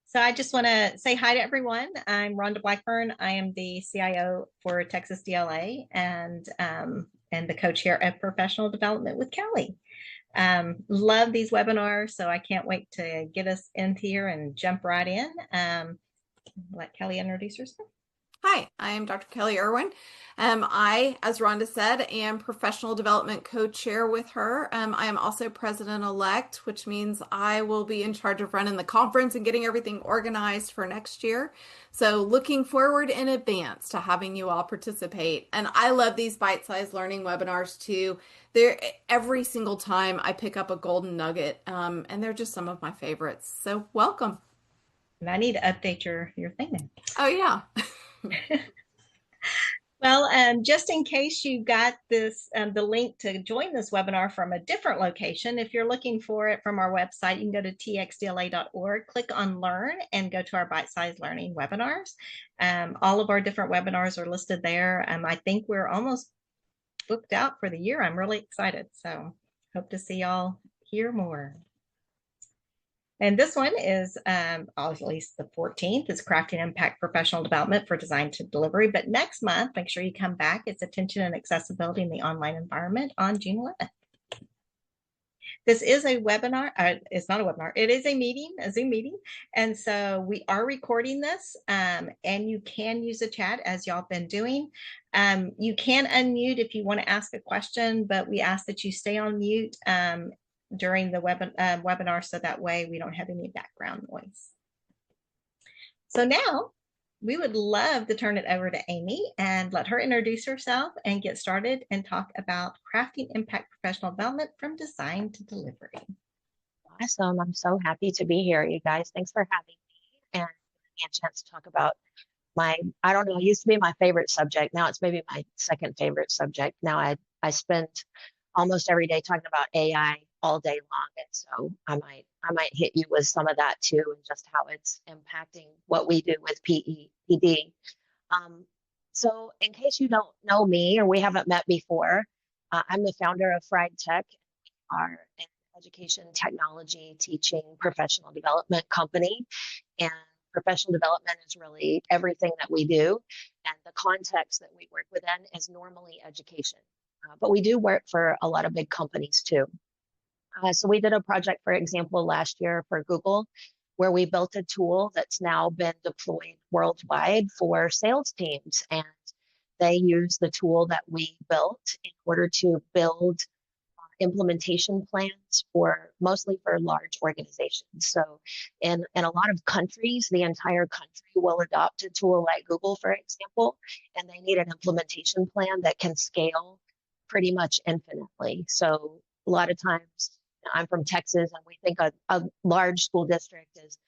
So I just want to say hi to everyone. I'm Rhonda Blackburn. I am the CIO for TxDLA and the co-chair of professional development with Kelly. Love these webinars, so I can't wait to get us in here and jump right in. Let Kelly introduce herself. Hi, I'm Dr. Kelly Irwin. I, as Rhonda said, am professional development co-chair with her. I am also president-elect, which means I will be in charge of running the conference and getting everything organized for next year. So looking forward in advance to having you all participate. And I love these bite-sized learning webinars too. They're every single time I pick up a golden nugget, and they're just some of my favorites. So welcome. And I need to update your thing now. Oh yeah. Well, just in case you got this, the link to join this webinar from a different location, if you're looking for it from our website, you can go to txdla.org, click on Learn, and go to our bite-sized learning webinars. All of our different webinars are listed there. I think we're almost booked out for the year. I'm really excited. So hope to see y'all here more. And this one is, at least the 14th, is Crafting Impact Professional Development for Design to Delivery. But next month, make sure you come back. It's Attention and Accessibility in the Online Environment on June 11th. This is a webinar. It's not a webinar. It is a meeting, a Zoom meeting. And so we are recording this, and you can use the chat as y'all been doing. You can unmute if you want to ask a question, but we ask that you stay on mute during the webinar, so that way we don't have any background noise. So now we would love to turn it over to Amy and let her introduce herself and get started and talk about crafting impact professional development from design to delivery. Awesome. I'm so happy to be here, you guys. Thanks for having me and giving me a chance to talk about I don't know, it used to be my favorite subject. Now it's maybe my second favorite subject. Now I spend almost every day talking about AI all day long. And so I might hit you with some of that too, and just how it's impacting what we do with PD. So in case you don't know me or we haven't met before, I'm the founder of friEdTech. We are an education technology teaching professional development company, and professional development is really everything that we do. And the context that we work within is normally education. But we do work for a lot of big companies too. So we did a project, for example, last year for Google, where we built a tool that's now been deployed worldwide for sales teams. And they use the tool that we built in order to build implementation plans mostly for large organizations. So in a lot of countries, the entire country will adopt a tool like Google, for example, and they need an implementation plan that can scale pretty much infinitely. So a lot of times, I'm from Texas, and we think a large school district is,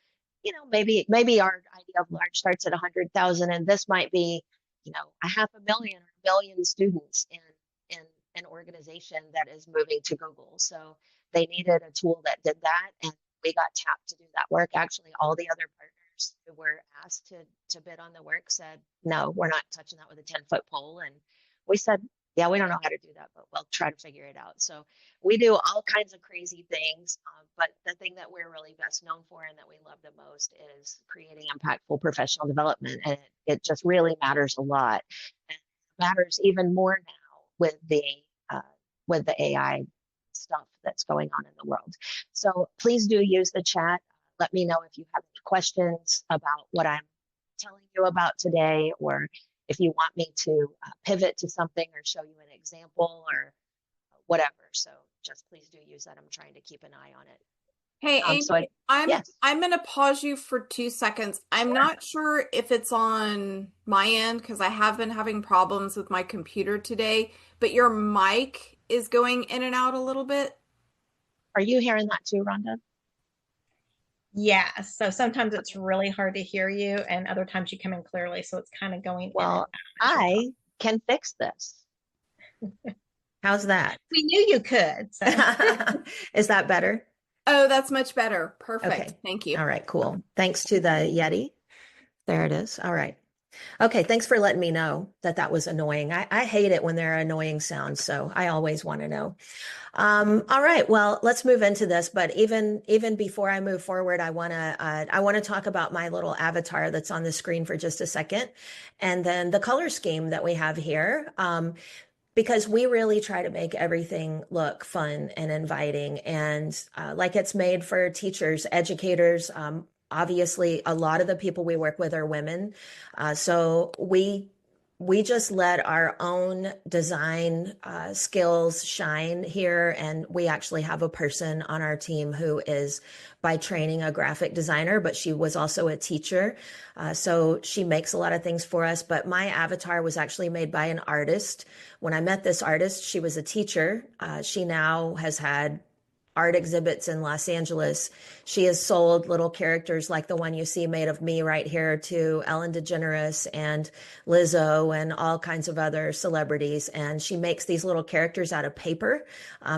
maybe our idea of large starts at 100,000, and this might be, 500,000 or 1 million students in an organization that is moving to Google. So they needed a tool that did that, and we got tapped to do that work. Actually, all the other partners who were asked to bid on the work said, no, we're not touching that with a 10-foot pole. And we said, yeah, we don't know how to do that, but we'll try to figure it out. So we do all kinds of crazy things, but the thing that we're really best known for and that we love the most is creating impactful professional development. And it just really matters a lot. And it matters even more now with the AI stuff that's going on in the world. So please do use the chat. Let me know if you have any questions about what I'm telling you about today, or if you want me to pivot to something or show you an example or whatever. So just please do use that. I'm trying to keep an eye on it. Hey, Amy, I'm going to pause you for 2 seconds. I'm not sure if it's on my end because I have been having problems with my computer today, but your mic is going in and out a little bit. Are you hearing that too, Rhonda? Yeah, so sometimes it's really hard to hear you, and other times you come in clearly, so it's kind of going. Well, I can fix this. How's that? We knew you could. So. Is that better? Oh, that's much better. Perfect. Okay. Thank you. All right, cool. Thanks to the Yeti. There it is. All right. Okay, thanks for letting me know that that was annoying. I hate it when there are annoying sounds, so I always want to know. All right, well, let's move into this. But even before I move forward, I want to talk about my little avatar that's on the screen for just a second, and then the color scheme that we have here. Because we really try to make everything look fun and inviting and like it's made for teachers, educators. Obviously, a lot of the people we work with are women. So we just let our own design skills shine here. And we actually have a person on our team who is by training a graphic designer, but she was also a teacher. So she makes a lot of things for us. But my avatar was actually made by an artist. When I met this artist, she was a teacher. She now has had art exhibits in Los Angeles. She has sold little characters like the one you see made of me right here to Ellen DeGeneres and Lizzo and all kinds of other celebrities. And she makes these little characters out of paper.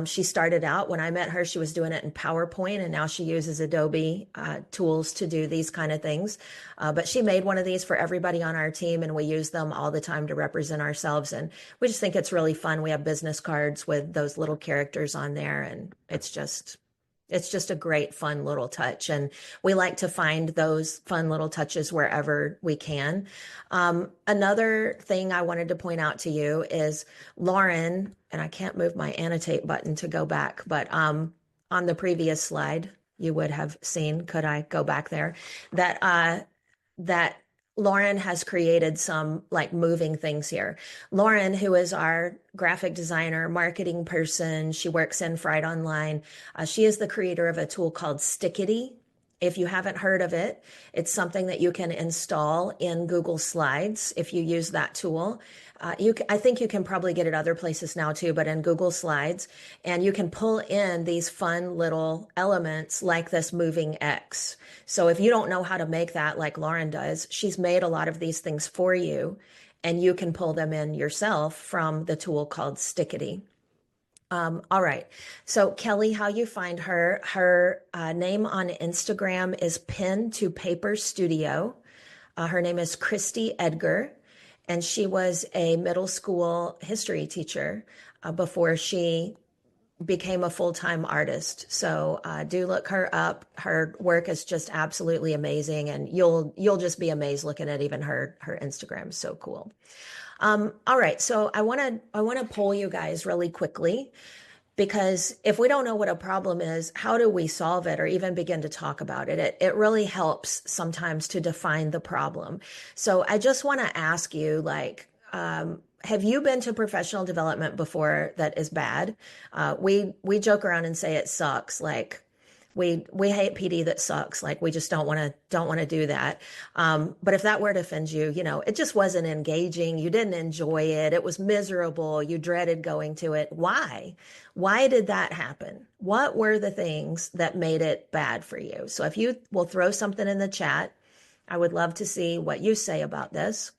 She started out when I met her, she was doing it in PowerPoint, and now she uses Adobe tools to do these kind of things. But she made one of these for everybody on our team, and we use them all the time to represent ourselves. And we just think it's really fun. We have business cards with those little characters on there, and it's just a great, fun little touch. And we like to find those fun little touches wherever we can. Another thing I wanted to point out to you is Lauren, and I can't move my annotate button to go back, but on the previous slide, you would have seen, could I go back there, that Lauren has created some like moving things here. Lauren, who is our graphic designer, marketing person, she works in Fried Online. She is the creator of a tool called Stickity. If you haven't heard of it, it's something that you can install in Google Slides if you use that tool. I think you can probably get it other places now too, but in Google Slides, and you can pull in these fun little elements like this moving X. So if you don't know how to make that like Lauren does, she's made a lot of these things for you, and you can pull them in yourself from the tool called Stickity. All right. So Kelly, how you find her, her name on Instagram is Pen to Paper Studio. Her name is Christy Edgar, and she was a middle school history teacher before she became a full-time artist. So do look her up. Her work is just absolutely amazing, and you'll just be amazed looking at even her Instagram. So cool. All right, so I want to poll you guys really quickly, because if we don't know what a problem is, how do we solve it or even begin to talk about it? It really helps sometimes to define the problem. So I just want to ask you, like, have you been to professional development before that is bad? We joke around and say it sucks. Like we hate PD that sucks. Like we just don't want to do that. But if that word offends you, it just wasn't engaging. You didn't enjoy it. It was miserable. You dreaded going to it. Why? Why did that happen? What were the things that made it bad for you? So if you will throw something in the chat, I would love to see what you say about this.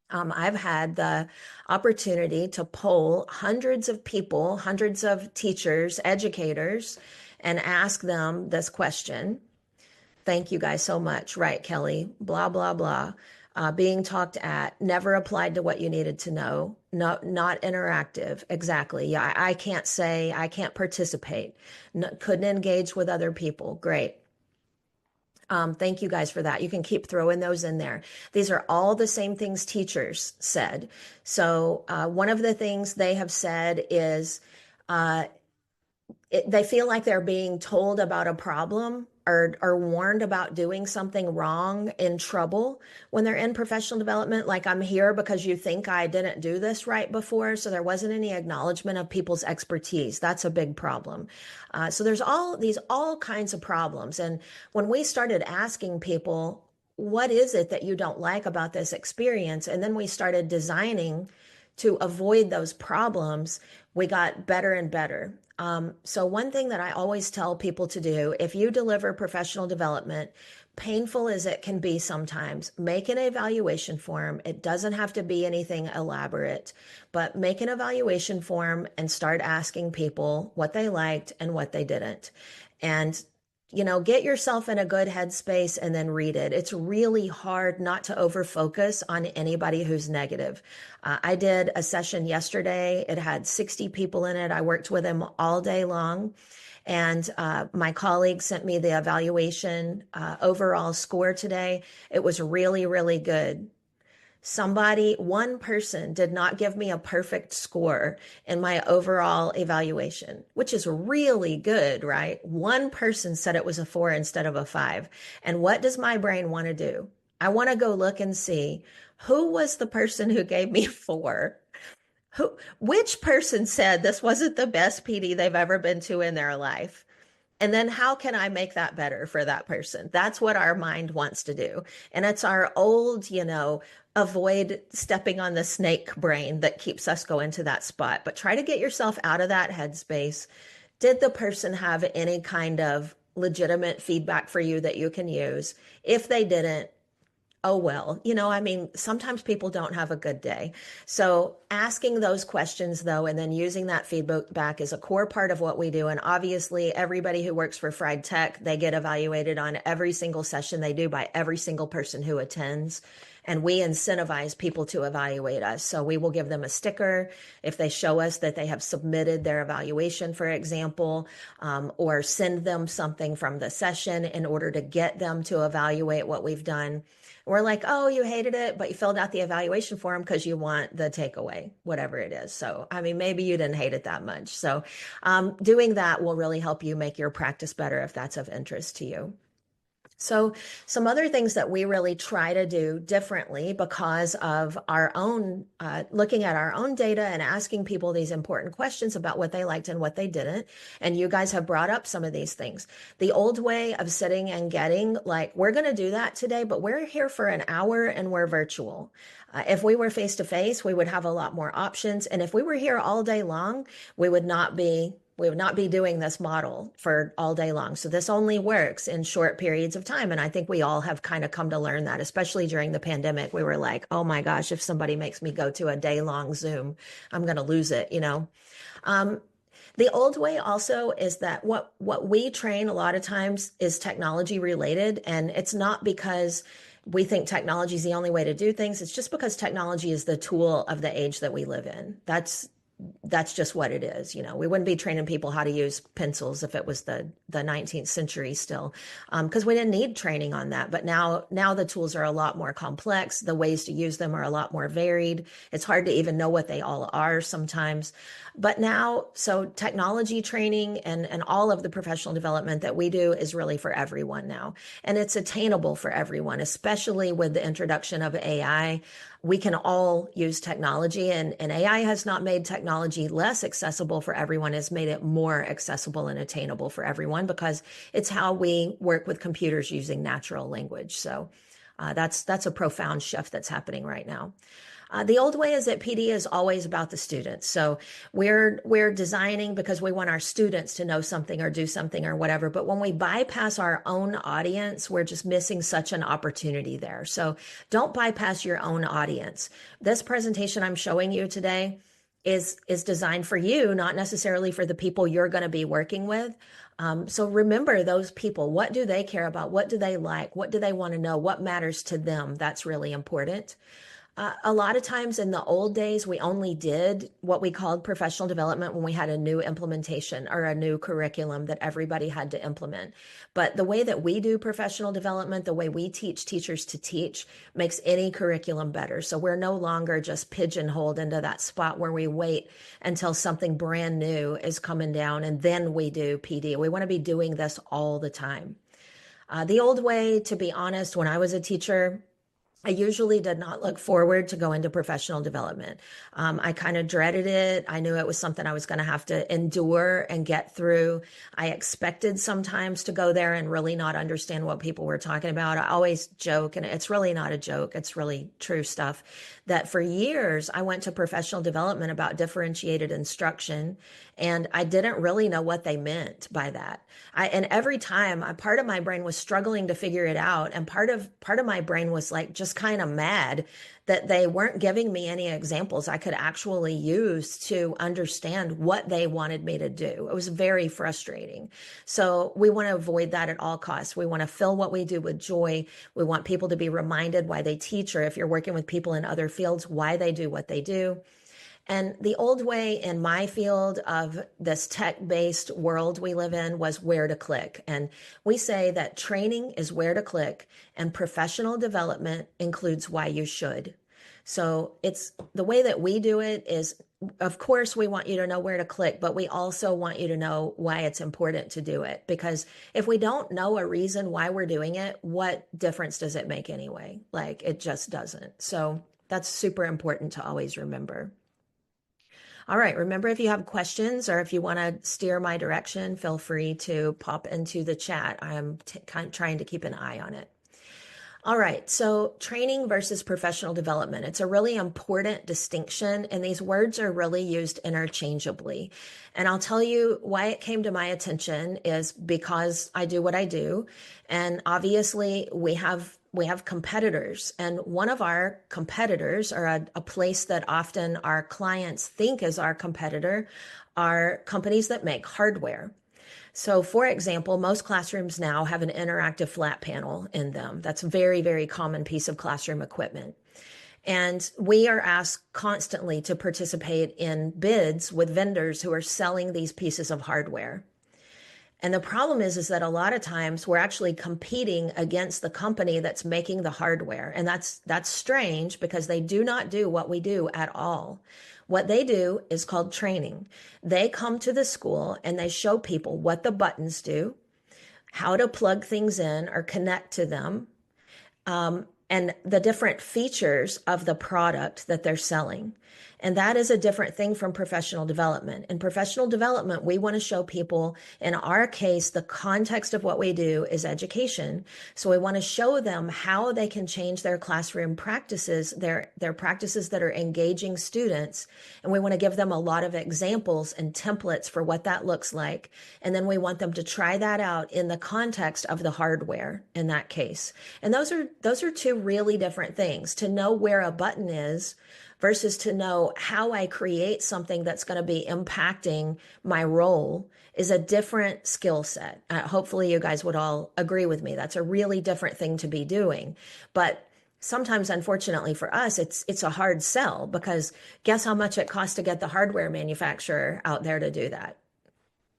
I've had the opportunity to poll hundreds of people, hundreds of teachers, educators, and ask them this question. Thank you guys so much. Right, Kelly, blah, blah, blah. Being talked at, never applied to what you needed to know, not interactive. Exactly. Yeah, I can't say, I can't participate. Couldn't engage with other people. Great. Thank you guys for that. You can keep throwing those in there. These are all the same things teachers said. So one of the things they have said is they feel like they're being told about a problem or warned about doing something wrong, in trouble when they're in professional development. Like, I'm here because you think I didn't do this right before. So there wasn't any acknowledgement of people's expertise. That's a big problem. So there's all kinds of problems. And when we started asking people, what is it that you don't like about this experience? And then we started designing to avoid those problems, we got better and better. So one thing that I always tell people to do, if you deliver professional development, painful as it can be sometimes, make an evaluation form. It doesn't have to be anything elaborate, but make an evaluation form and start asking people what they liked and what they didn't. And Get yourself in a good headspace and then read it. It's really hard not to overfocus on anybody who's negative. I did a session yesterday. It had 60 people in it. I worked with them all day long. And my colleague sent me the evaluation overall score today. It was really, really good. One person did not give me a perfect score in my overall evaluation, which is really good, right? One person said it was a 4 instead of a 5. And what does my brain want to do? I want to go look and see who was the person who gave me a 4. Which person said this wasn't the best PD they've ever been to in their life? And then how can I make that better for that person? That's what our mind wants to do. And it's our old, avoid stepping on the snake brain that keeps us going to that spot. But try to get yourself out of that headspace. Did the person have any kind of legitimate feedback for you that you can use? If they didn't, oh, well, sometimes people don't have a good day. So asking those questions, though, and then using that feedback is a core part of what we do. And obviously, everybody who works for friEdTech, they get evaluated on every single session they do by every single person who attends. And we incentivize people to evaluate us. So we will give them a sticker if they show us that they have submitted their evaluation, for example, or send them something from the session in order to get them to evaluate what we've done. We're like, oh, you hated it, but you filled out the evaluation form because you want the takeaway, whatever it is. So, maybe you didn't hate it that much. So doing that will really help you make your practice better if that's of interest to you. So some other things that we really try to do differently because of our own, looking at our own data and asking people these important questions about what they liked and what they didn't. And you guys have brought up some of these things. The old way of sitting and getting, like, we're going to do that today, but we're here for an hour and we're virtual. If we were face to face, we would have a lot more options. And if we were here all day long, we would not be doing this model for all day long. So this only works in short periods of time. And I think we all have kind of come to learn that, especially during the pandemic. We were like, oh my gosh, if somebody makes me go to a day-long Zoom, I'm going to lose it, The old way also is that what we train a lot of times is technology related. And it's not because we think technology is the only way to do things. It's just because technology is the tool of the age that we live in. That's just what it is. We wouldn't be training people how to use pencils if it was the 19th century still, because we didn't need training on that. But now the tools are a lot more complex. The ways to use them are a lot more varied. It's hard to even know what they all are sometimes. But now, so technology training and all of the professional development that we do is really for everyone now. And it's attainable for everyone, especially with the introduction of AI. We can all use technology, and AI has not made technology less accessible for everyone. It's made it more accessible and attainable for everyone because it's how we work with computers using natural language. So that's a profound shift that's happening right now. The old way is that PD is always about the students. So we're designing because we want our students to know something or do something or whatever. But when we bypass our own audience, we're just missing such an opportunity there. So don't bypass your own audience. This presentation I'm showing you today is designed for you, not necessarily for the people you're going to be working with. So remember those people. What do they care about? What do they like? What do they want to know? What matters to them? That's really important. A lot of times in the old days, we only did what we called professional development when we had a new implementation or a new curriculum that everybody had to implement. But the way that we do professional development, the way we teach teachers to teach, makes any curriculum better. So we're no longer just pigeonholed into that spot where we wait until something brand new is coming down and then we do PD. We want to be doing this all the time. The old way, to be honest, when I was a teacher, I usually did not look forward to go into professional development. I kind of dreaded it. I knew it was something I was going to have to endure and get through. I expected sometimes to go there and really not understand what people were talking about. I always joke, and it's really not a joke. It's really true stuff, that for years I went to professional development about differentiated instruction, and I didn't really know what they meant by that. And every time, part of my brain was struggling to figure it out, and part of my brain was like, just kind of mad that they weren't giving me any examples I could actually use to understand what they wanted me to do. It was very frustrating. So we want to avoid that at all costs. We want to fill what we do with joy. We want people to be reminded why they teach, or if you're working with people in other fields, why they do what they do. And the old way in my field of this tech-based world we live in was where to click. And we say that training is where to click, and professional development includes why you should. So it's the way that we do it is, of course, we want you to know where to click, but we also want you to know why it's important to do it. Because if we don't know a reason why we're doing it, what difference does it make anyway? Like, it just doesn't. So that's super important to always remember. All right, remember, if you have questions or if you want to steer my direction, feel free to pop into the chat. I'm trying to keep an eye on it. All right, so training versus professional development. It's a really important distinction, and these words are really used interchangeably. And I'll tell you why it came to my attention is because I do what I do. And obviously we have competitors, and one of our competitors, or a place that often our clients think is our competitor, are companies that make hardware. So for example, most classrooms now have an interactive flat panel in them. That's a very, very common piece of classroom equipment. And we are asked constantly to participate in bids with vendors who are selling these pieces of hardware. And the problem is that a lot of times we're actually competing against the company that's making the hardware. And that's strange, because they do not do what we do at all. What they do is called training. They come to the school and they show people what the buttons do, how to plug things in or connect to them, and the different features of the product that they're selling. And that is a different thing from professional development. In professional development, we want to show people, in our case, the context of what we do is education. So we want to show them how they can change their classroom practices, their practices that are engaging students. And we want to give them a lot of examples and templates for what that looks like. And then we want them to try that out in the context of the hardware in that case. And those are two really different things. To know where a button is versus to know how I create something that's going to be impacting my role is a different skill set. Hopefully you guys would all agree with me. That's a really different thing to be doing. But sometimes, unfortunately for us, it's a hard sell, because guess how much it costs to get the hardware manufacturer out there to do that?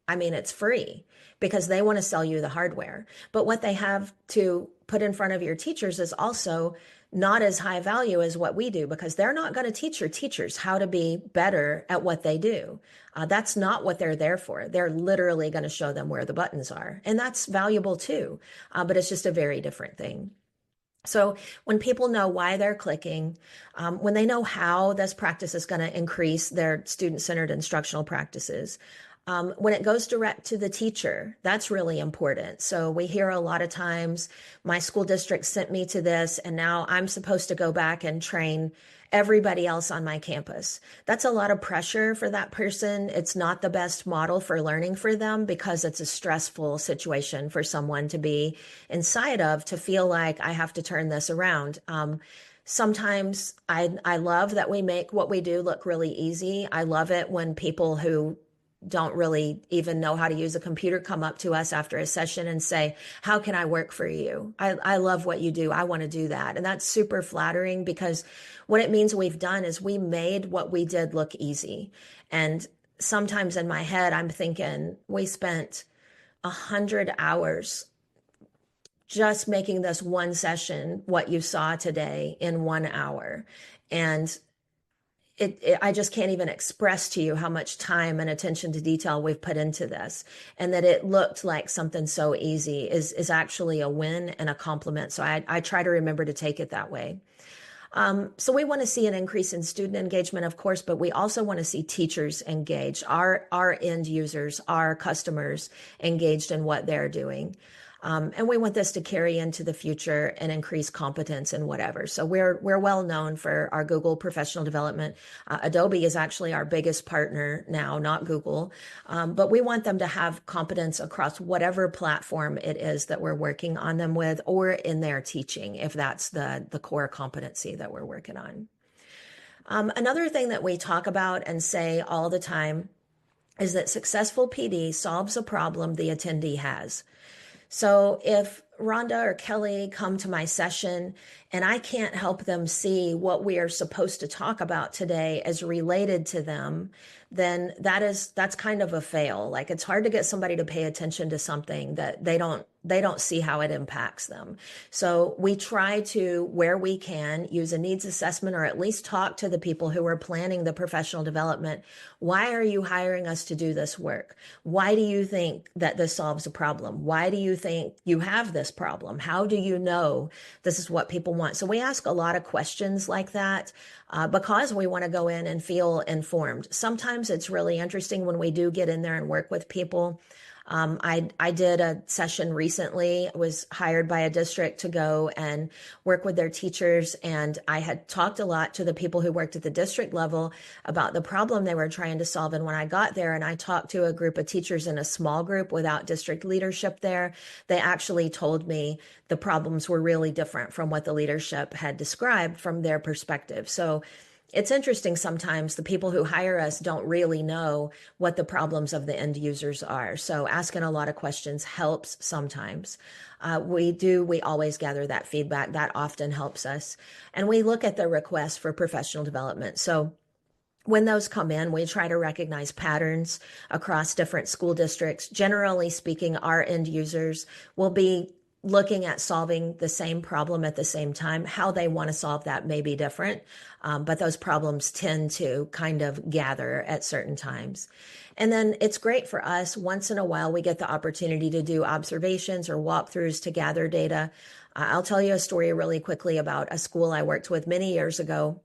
I mean, it's free, because they want to sell you the hardware. But what they have to put in front of your teachers is also not as high value as what we do, because they're not going to teach your teachers how to be better at what they do. That's not what they're there for. They're literally going to show them where the buttons are. And that's valuable too, but it's just a very different thing. So when people know why they're clicking, when they know how this practice is going to increase their student-centered instructional practices, when it goes direct to the teacher, that's really important. So we hear a lot of times, my school district sent me to this, and now I'm supposed to go back and train everybody else on my campus. That's a lot of pressure for that person. It's not the best model for learning for them, because it's a stressful situation for someone to be inside of, to feel like I have to turn this around. Sometimes I love that we make what we do look really easy. I love it when people who don't really even know how to use a computer come up to us after a session and say, how can I work for you? I love what you do. I want to do that. And that's super flattering, because what it means we've done is we made what we did look easy. And sometimes in my head, I'm thinking, we spent 100 hours just making this one session, what you saw today, in 1 hour. And I just can't even express to you how much time and attention to detail we've put into this. And that it looked like something so easy is actually a win and a compliment. So I try to remember to take it that way. So we want to see an increase in student engagement, of course, but we also want to see teachers engaged, our end users, our customers engaged in what they're doing. And we want this to carry into the future and increase competence in whatever. So we're well known for our Google professional development. Adobe is actually our biggest partner now, not Google. But we want them to have competence across whatever platform it is that we're working on them with, or in their teaching, if that's the core competency that we're working on. Another thing that we talk about and say all the time is that successful PD solves a problem the attendee has. So if Rhonda or Kelly come to my session and I can't help them see what we are supposed to talk about today as related to them, then that's kind of a fail. Like, it's hard to get somebody to pay attention to something that they don't see how it impacts them. So we try to, where we can, use a needs assessment, or at least talk to the people who are planning the professional development. Why are you hiring us to do this work? Why do you think that this solves a problem? Why do you think you have this problem? How do you know this is what people want? So we ask a lot of questions like that because we want to go in and feel informed. Sometimes it's really interesting when we do get in there and work with people. I did a session recently. I was hired by a district to go and work with their teachers, and I had talked a lot to the people who worked at the district level about the problem they were trying to solve. And when I got there and I talked to a group of teachers in a small group without district leadership there, they actually told me the problems were really different from what the leadership had described from their perspective. So it's interesting, sometimes the people who hire us don't really know what the problems of the end users are. So asking a lot of questions helps sometimes. We always gather that feedback. That often helps us. And we look at the requests for professional development. So when those come in, we try to recognize patterns across different school districts. Generally speaking, our end users will be looking at solving the same problem at the same time. How they want to solve that may be different, but those problems tend to kind of gather at certain times. And then it's great for us. Once in a while, we get the opportunity to do observations or walkthroughs to gather data. I'll tell you a story really quickly about a school I worked with many years ago.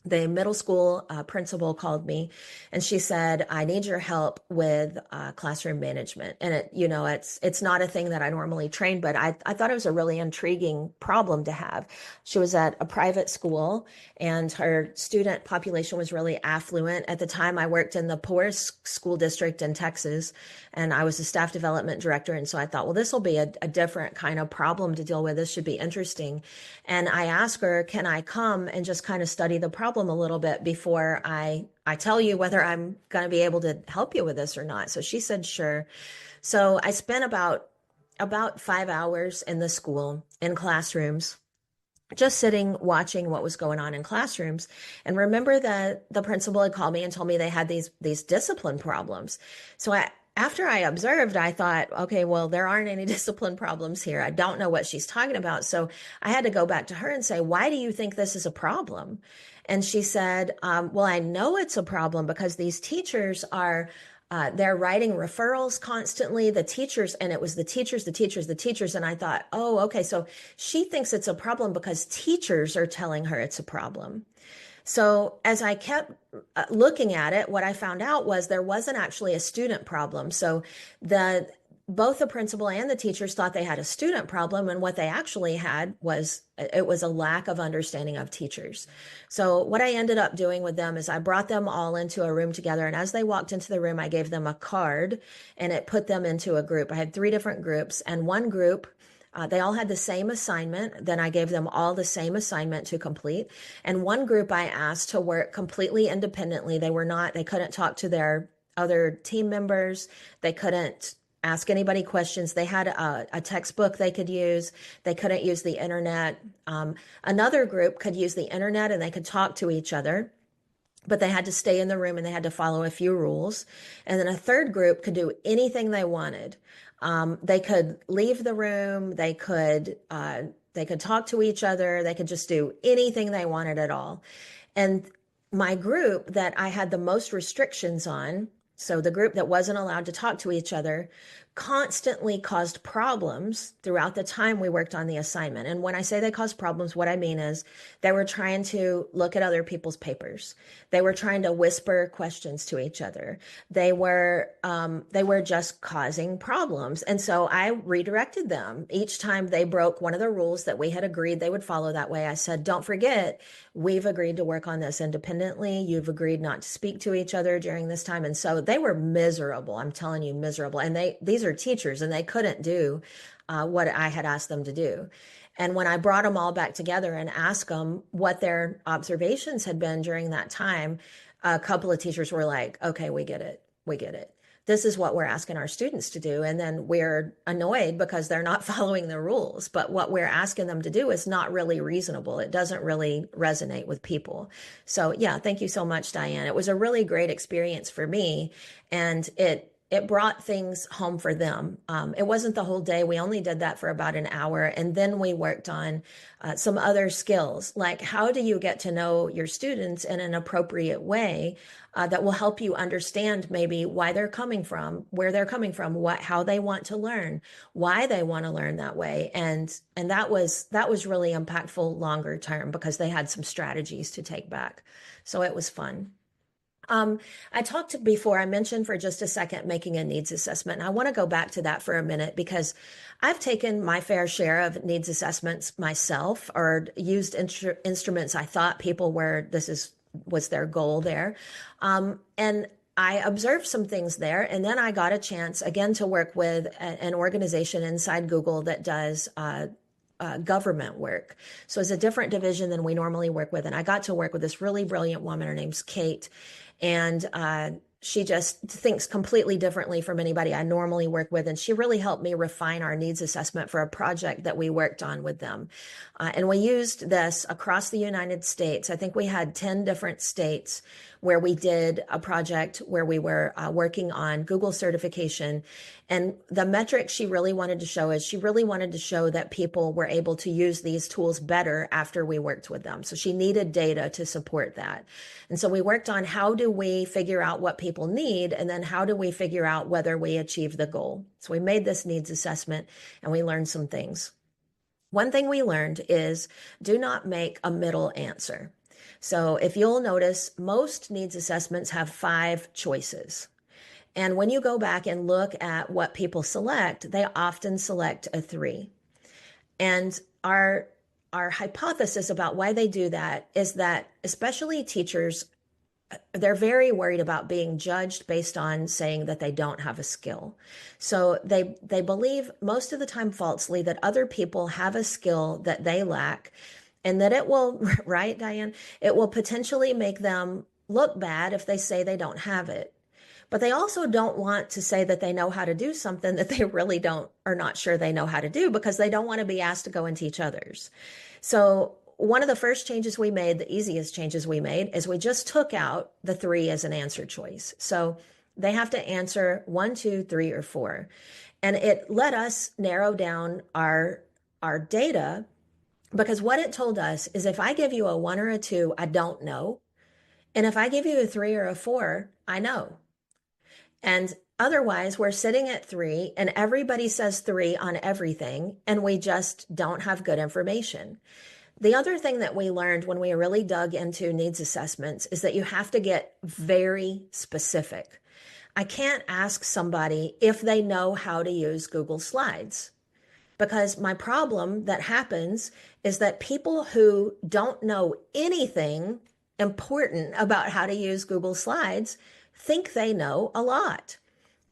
The middle school principal called me and she said, I need your help with classroom management. And it's not a thing that I normally train, but I thought it was a really intriguing problem to have. She was at a private school and her student population was really affluent. At the time, I worked in the poorest school district in Texas, and I was a staff development director. And so I thought, well, this will be a different kind of problem to deal with. This should be interesting. And I asked her, can I come and just kind of study the problem a little bit before I tell you whether I'm going to be able to help you with this or not? So she said, sure. So I spent about 5 hours in the school, in classrooms, just sitting, watching what was going on in classrooms. And remember that the principal had called me and told me they had these discipline problems. So after I observed, I thought, okay, well, there aren't any discipline problems here. I don't know what she's talking about. So I had to go back to her and say, why do you think this is a problem? And she said, well, I know it's a problem because these teachers are they're writing referrals constantly, the teachers, and it was the teachers. And I thought, oh, okay. So she thinks it's a problem because teachers are telling her it's a problem. So as I kept looking at it, what I found out was there wasn't actually a student problem. So both the principal and the teachers thought they had a student problem, and what they actually had was a lack of understanding of teachers. So what I ended up doing with them is I brought them all into a room together, and as they walked into the room, I gave them a card, and it put them into a group. I had 3 different groups, and one group, they all had the same assignment. Then I gave them all the same assignment to complete. And one group I asked to work completely independently. They couldn't talk to their other team members. They couldn't ask anybody questions. They had a textbook they could use. They couldn't use the internet. Another group could use the internet and they could talk to each other, but they had to stay in the room and they had to follow a few rules. And then a third group could do anything they wanted. They could leave the room. They could talk to each other. They could just do anything they wanted at all. And my group that I had the most restrictions on, so the group that wasn't allowed to talk to each other, constantly caused problems throughout the time we worked on the assignment. And when I say they caused problems, what I mean is they were trying to look at other people's papers. They were trying to whisper questions to each other. They were just causing problems. And so I redirected them each time they broke one of the rules that we had agreed they would follow that way. I said, don't forget, we've agreed to work on this independently. You've agreed not to speak to each other during this time. And so they were miserable. I'm telling you, miserable. And these are teachers, and they couldn't do what I had asked them to do. And when I brought them all back together and asked them what their observations had been during that time, a couple of teachers were like, okay, we get it. We get it. This is what we're asking our students to do. And then we're annoyed because they're not following the rules. But what we're asking them to do is not really reasonable. It doesn't really resonate with people. So yeah, thank you so much, Diane. It was a really great experience for me. And it brought things home for them. It wasn't the whole day. We only did that for about an hour. And then we worked on some other skills, like how do you get to know your students in an appropriate way that will help you understand maybe why they're coming from, where they're coming from, how they want to learn, why they want to learn that way. And that was really impactful longer term because they had some strategies to take back. So it was fun. I talked before, I mentioned for just a second making a needs assessment. And I want to go back to that for a minute because I've taken my fair share of needs assessments myself or used instruments I thought people was their goal there. And I observed some things there. And then I got a chance again to work with an organization inside Google that does government work. So it's a different division than we normally work with. And I got to work with this really brilliant woman. Her name's Kate. And she just thinks completely differently from anybody I normally work with. And she really helped me refine our needs assessment for a project that we worked on with them. And we used this across the United States. I think we had 10 different states where we did a project where we were working on Google certification. And the metric she really wanted to show is she really wanted to show that people were able to use these tools better after we worked with them. So she needed data to support that. And so we worked on how do we figure out what people need, and then how do we figure out whether we achieve the goal. So we made this needs assessment and we learned some things. One thing we learned is do not make a middle answer. So if you'll notice, most needs assessments have 5 choices. And when you go back and look at what people select, they often select a 3. And our hypothesis about why they do that is that especially teachers, they're very worried about being judged based on saying that they don't have a skill. So they believe most of the time falsely that other people have a skill that they lack, and that it will, right, Diane? It will potentially make them look bad if they say they don't have it. But they also don't want to say that they know how to do something that they really are not sure they know how to do, because they don't want to be asked to go and teach others. So one of the first changes we made, the easiest changes we made, is we just took out the 3 as an answer choice. So they have to answer 1, 2, 3, or 4. And it let us narrow down our data, because what it told us is if I give you a 1 or a 2, I don't know. And if I give you a 3 or a 4, I know. And otherwise, we're sitting at 3 and everybody says 3 on everything, and we just don't have good information. The other thing that we learned when we really dug into needs assessments is that you have to get very specific. I can't ask somebody if they know how to use Google Slides, because my problem that happens is that people who don't know anything important about how to use Google Slides think they know a lot.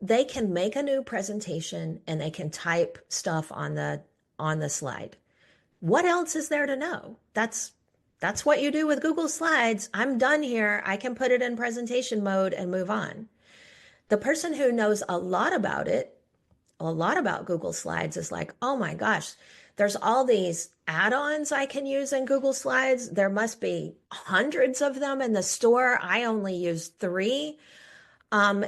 They can make a new presentation and they can type stuff on the slide. What else is there to know? That's what you do with Google Slides. I'm done here. I can put it in presentation mode and move on. The person who knows a lot about it, a lot about Google Slides, is like, oh my gosh, there's all these add-ons I can use in Google Slides. There must be hundreds of them in the store. I only use 3.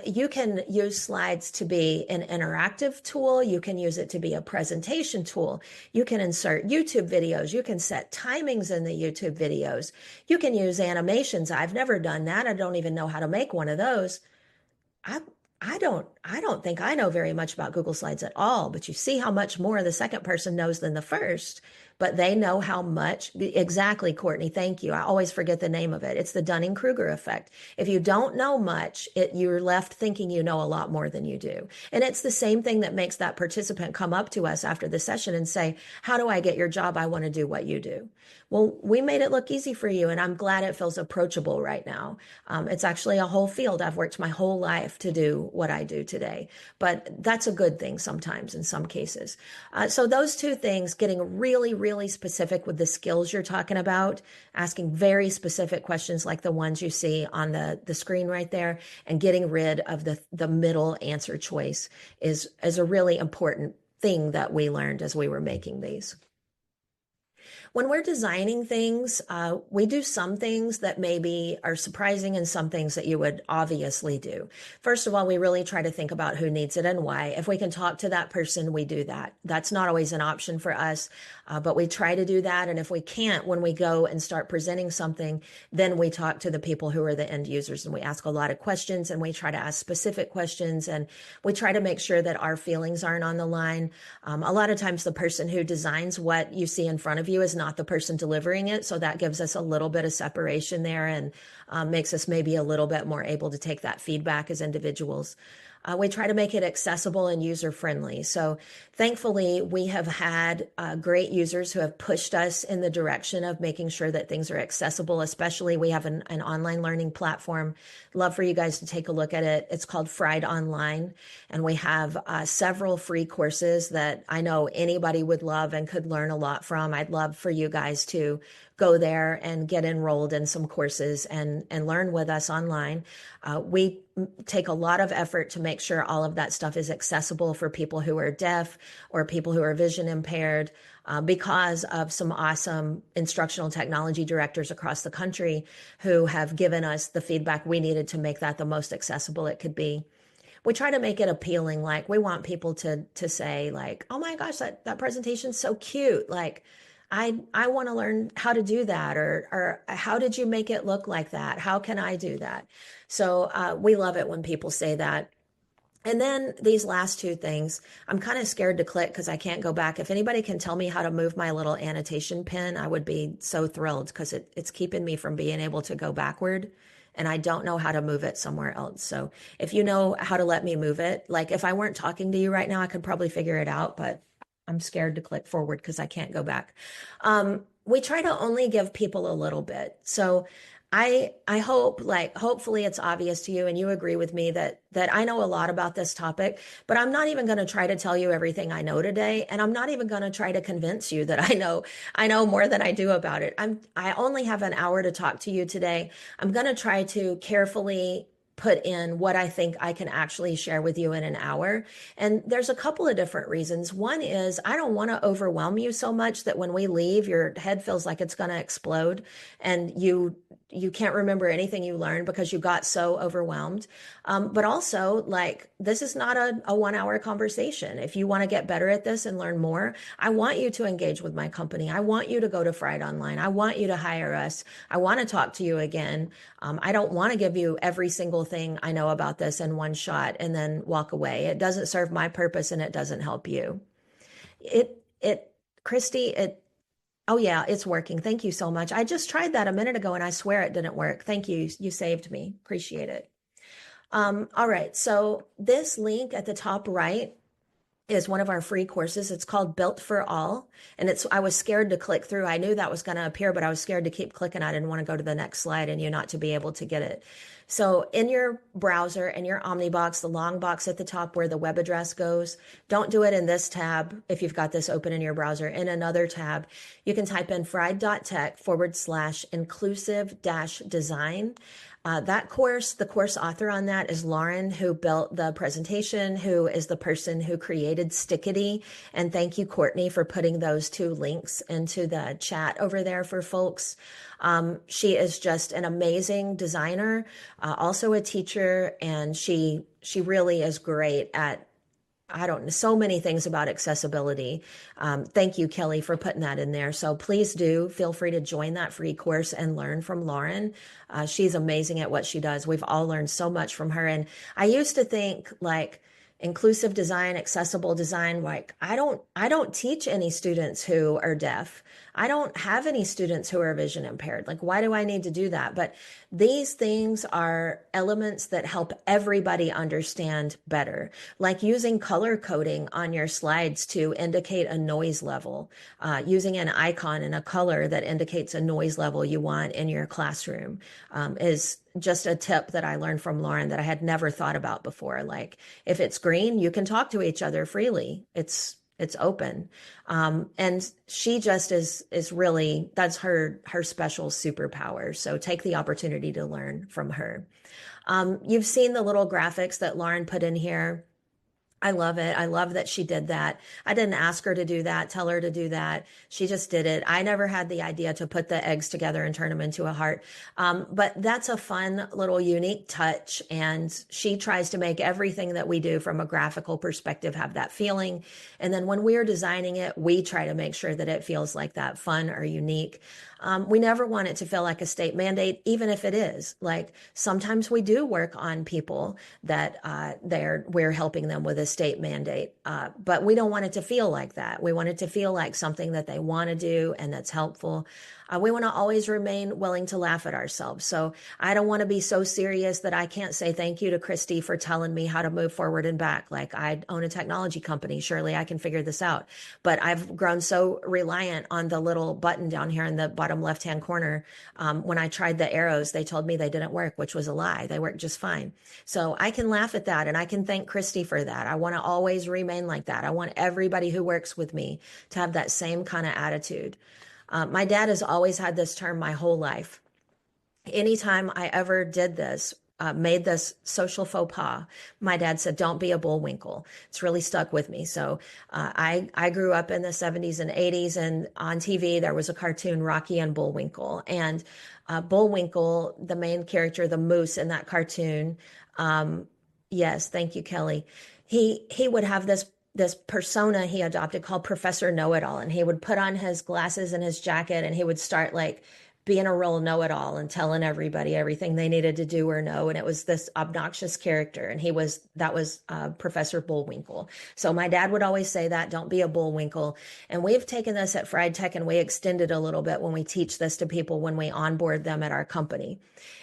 You can use Slides to be an interactive tool. You can use it to be a presentation tool. You can insert YouTube videos. You can set timings in the YouTube videos. You can use animations. I've never done that. I don't even know how to make one of those. I don't think I know very much about Google Slides at all, but you see how much more the second person knows than the first, but they know how much. Exactly, Courtney. Thank you. I always forget the name of it. It's the Dunning-Kruger effect. If you don't know much, you're left thinking you know a lot more than you do. And it's the same thing that makes that participant come up to us after the session and say, how do I get your job? I want to do what you do. Well, we made it look easy for you, and I'm glad it feels approachable right now. It's actually a whole field. I've worked my whole life to do what I do today, but that's a good thing sometimes in some cases. So those two things, getting really, really specific with the skills you're talking about, asking very specific questions like the ones you see on the screen right there, and getting rid of the middle answer choice is a really important thing that we learned as we were making these. When we're designing things, we do some things that maybe are surprising and some things that you would obviously do. First of all, we really try to think about who needs it and why. If we can talk to that person, we do that. That's not always an option for us, but we try to do that. And if we can't, when we go and start presenting something, then we talk to the people who are the end users, and we ask a lot of questions, and we try to ask specific questions, and we try to make sure that our feelings aren't on the line. A lot of times the person who designs what you see in front of you is not the person delivering it. So that gives us a little bit of separation there, and makes us maybe a little bit more able to take that feedback as individuals. We try to make it accessible and user-friendly. So thankfully, we have had great users who have pushed us in the direction of making sure that things are accessible, especially we have an online learning platform. Love for you guys to take a look at it. It's called friEdOnline, and we have several free courses that I know anybody would love and could learn a lot from. I'd love for you guys to go there and get enrolled in some courses and learn with us online. We take a lot of effort to make sure all of that stuff is accessible for people who are deaf or people who are vision impaired, because of some awesome instructional technology directors across the country who have given us the feedback we needed to make that the most accessible it could be. We try to make it appealing. Like, we want people to say like, oh my gosh, that presentation's so cute. Like, I want to learn how to do that, or how did you make it look like that? How can I do that? So we love it when people say that. And then these last two things, I'm kind of scared to click because I can't go back. If anybody can tell me how to move my little annotation pin, I would be so thrilled, because it's keeping me from being able to go backward. And I don't know how to move it somewhere else. So if you know how to let me move it, like if I weren't talking to you right now, I could probably figure it out, but I'm scared to click forward because I can't go back. We try to only give people a little bit. So I hope, like, hopefully it's obvious to you and you agree with me that I know a lot about this topic, but I'm not even going to try to tell you everything I know today. And I'm not even going to try to convince you that I know more than I do about it. I only have an hour to talk to you today. I'm going to try to carefully put in what I think I can actually share with you in an hour. And there's a couple of different reasons. One is I don't want to overwhelm you so much that when we leave, your head feels like it's going to explode and you can't remember anything you learned because you got so overwhelmed. But also, like, this is not a 1 hour conversation. If you want to get better at this and learn more, I want you to engage with my company. I want you to go to friEdOnline. I want you to hire us. I want to talk to you again. I don't want to give you every single thing I know about this in one shot and then walk away. It doesn't serve my purpose and it doesn't help you. Christy, oh yeah, it's working. Thank you so much. I just tried that a minute ago and I swear it didn't work. Thank you. You saved me. Appreciate it. All right. So this link at the top right is one of our free courses. It's called Built for All. And I was scared to click through. I knew that was going to appear, but I was scared to keep clicking. I didn't want to go to the next slide and you not to be able to get it. So in your browser, in your Omnibox, the long box at the top where the web address goes, don't do it in this tab. If you've got this open in your browser, in another tab, you can type in fried.tech/inclusive-design. That course, the course author on that is Lauren, who built the presentation, who is the person who created Stickity. And thank you, Courtney, for putting those two links into the chat over there for folks. She is just an amazing designer, also a teacher, and she really is great at I don't know, so many things about accessibility. Thank you, Kelly, for putting that in there. So please do feel free to join that free course and learn from Lauren. She's amazing at what she does. We've all learned so much from her. And I used to think like inclusive design, accessible design, like I don't teach any students who are deaf. I don't have any students who are vision impaired. Like, why do I need to do that? But these things are elements that help everybody understand better, like using color coding on your slides to indicate a noise level, using an icon and a color that indicates a noise level you want in your classroom, is just a tip that I learned from Lauren that I had never thought about before. Like, if it's green, you can talk to each other freely. It's open. And she just is really, that's her special superpower. So take the opportunity to learn from her. You've seen the little graphics that Lauren put in here. I love it. I love that she did that. I didn't ask her to do that, tell her to do that. She just did it. I never had the idea to put the eggs together and turn them into a heart. But that's a fun little unique touch. And she tries to make everything that we do from a graphical perspective have that feeling. And then when we're designing it, we try to make sure that it feels like that, fun or unique. We never want it to feel like a state mandate, even if it is. Like, sometimes we do work on people that we're helping them with a state mandate, but we don't want it to feel like that. We want it to feel like something that they want to do and that's helpful. We want to always remain willing to laugh at ourselves. So I don't want to be so serious that I can't say thank you to Christy for telling me how to move forward and back. Like, I own a technology company. Surely I can figure this out. But I've grown so reliant on the little button down here in the bottom left-hand corner. When I tried the arrows, they told me they didn't work, which was a lie. They worked just fine. So I can laugh at that, and I can thank Christy for that. I want to always remain like that. I want everybody who works with me to have that same kind of attitude. My dad has always had this term my whole life. Anytime I ever did this, made this social faux pas, my dad said, "Don't be a bullwinkle." It's really stuck with me. So I grew up in the 70s and 80s, and on TV there was a cartoon, Rocky and Bullwinkle. And Bullwinkle, the main character, the moose in that cartoon, yes, thank you, Kelly. He would have this persona he adopted called Professor Know-It-All, and he would put on his glasses and his jacket, and he would start like being a real know-it-all and telling everybody everything they needed to do or know. And it was this obnoxious character, and that was Professor Bullwinkle. So my dad would always say that, don't be a bullwinkle. And we've taken this at friEdTech, and we extend it a little bit when we teach this to people when we onboard them at our company.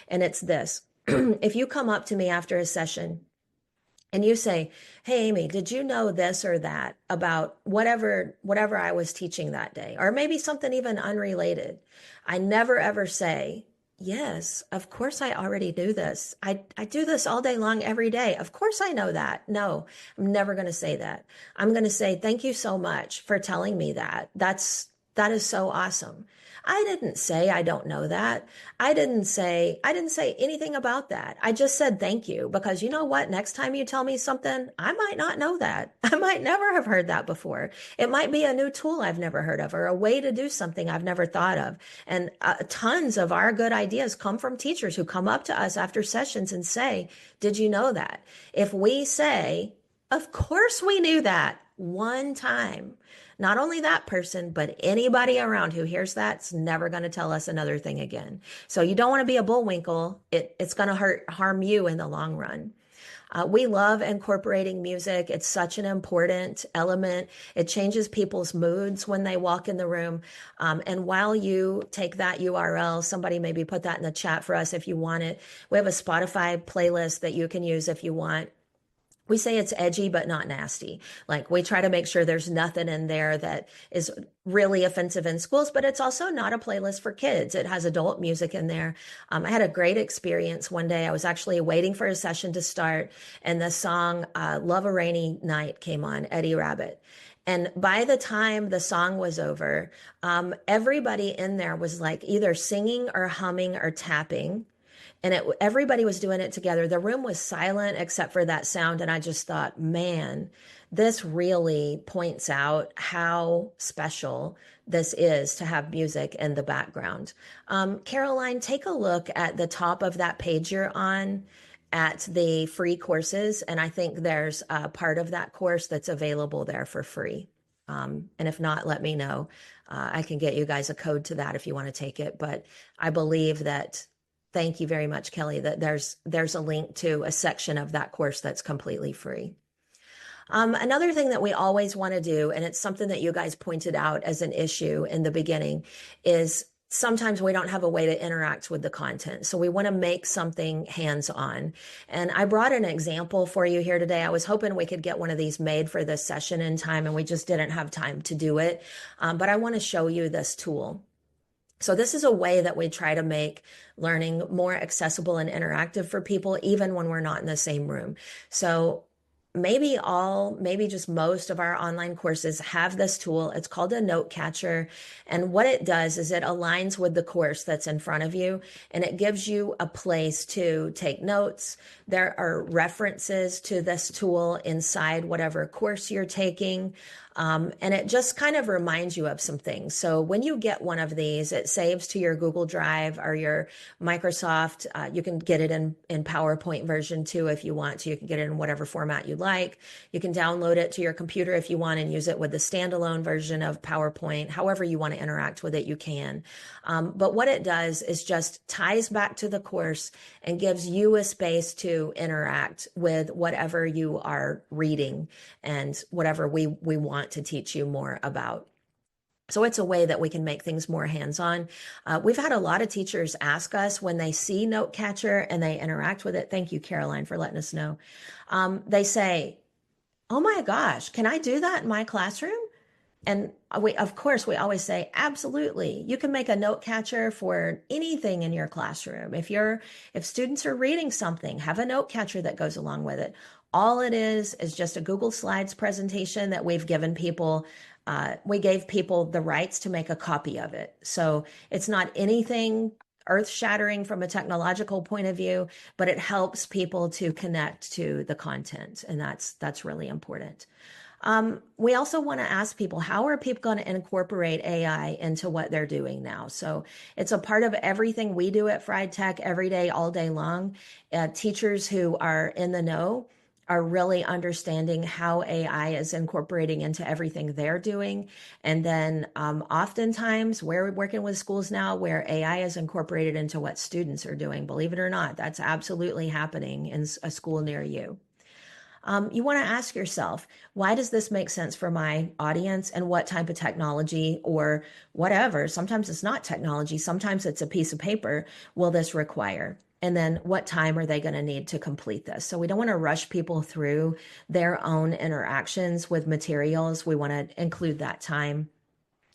And it's this: if you come up to me after a session and you say, "Hey, Amy, did you know this or that about whatever I was teaching that day?" Or maybe something even unrelated. I never ever say, "Yes, of course I already knew this. I do this all day long, every day. Of course I know that." No, I'm never going to say that. I'm going to say, "Thank you so much for telling me that. That is so awesome. I didn't say I don't know that. I didn't say anything about that. I just said thank you, because you know what? Next time you tell me something, I might not know that. I might never have heard that before. It might be a new tool I've never heard of, or a way to do something I've never thought of." And tons of our good ideas come from teachers who come up to us after sessions and say, "Did you know that?" If we say, "Of course we knew that," one time, not only that person, but anybody around who hears that's never going to tell us another thing again. So you don't want to be a bullwinkle. It's going to harm you in the long run. We love incorporating music. It's such an important element. It changes people's moods when they walk in the room. And while you take that URL, somebody maybe put that in the chat for us if you want it. We have a Spotify playlist that you can use if you want. We say it's edgy, but not nasty. Like, we try to make sure there's nothing in there that is really offensive in schools, but it's also not a playlist for kids. It has adult music in there. I had a great experience one day. I was actually waiting for a session to start, and the song Love a Rainy Night came on, Eddie Rabbit. And by the time the song was over, everybody in there was like either singing or humming or tapping. And everybody was doing it together. The room was silent except for that sound. And I just thought, man, this really points out how special this is to have music in the background. Caroline, take a look at the top of that page you're on. at the free courses, and I think there's a part of that course that's available there for free. And if not, let me know. I can get you guys a code to that if you want to take it. But I believe that, thank you very much, Kelly, that there's a link to a section of that course that's completely free. Another thing that we always want to do, and it's something that you guys pointed out as an issue in the beginning, is sometimes we don't have a way to interact with the content. So we want to make something hands-on. And I brought an example for you here today. I was hoping we could get one of these made for this session in time, and we just didn't have time to do it. But I want to show you this tool. So this is a way that we try to make learning more accessible and interactive for people, even when we're not in the same room. So maybe just most of our online courses have this tool. It's called a note catcher. And what it does is it aligns with the course that's in front of you, and it gives you a place to take notes. There are references to this tool inside whatever course you're taking. And it just kind of reminds you of some things. So when you get one of these, it saves to your Google Drive or your Microsoft. You can get it in PowerPoint version too if you want to. You can get it in whatever format you like. You can download it to your computer if you want and use it with the standalone version of PowerPoint. However you want to interact with it, you can. But what it does is just ties back to the course and gives you a space to interact with whatever you are reading and whatever we want to teach you more about. So it's a way that we can make things more hands-on. We've had a lot of teachers ask us when they see Note Catcher and they interact with it. Thank you, Caroline, for letting us know. They say, oh my gosh, can I do that in my classroom? And of course, we always say, absolutely. You can make a note catcher for anything in your classroom. If students are reading something, have a note catcher that goes along with it. All it is just a Google Slides presentation that we've given people. We gave people the rights to make a copy of it. So it's not anything earth-shattering from a technological point of view, but it helps people to connect to the content. And that's really important. We also want to ask people, how are people going to incorporate AI into what they're doing now? So it's a part of everything we do at friEdTech every day, all day long. Teachers who are in the know are really understanding how AI is incorporating into everything they're doing. And then oftentimes we're working with schools now where AI is incorporated into what students are doing. Believe it or not, that's absolutely happening in a school near you. You want to ask yourself, why does this make sense for my audience, and what type of technology or whatever, sometimes it's not technology, sometimes it's a piece of paper, will this require? And then what time are they going to need to complete this? So we don't want to rush people through their own interactions with materials. We want to include that time.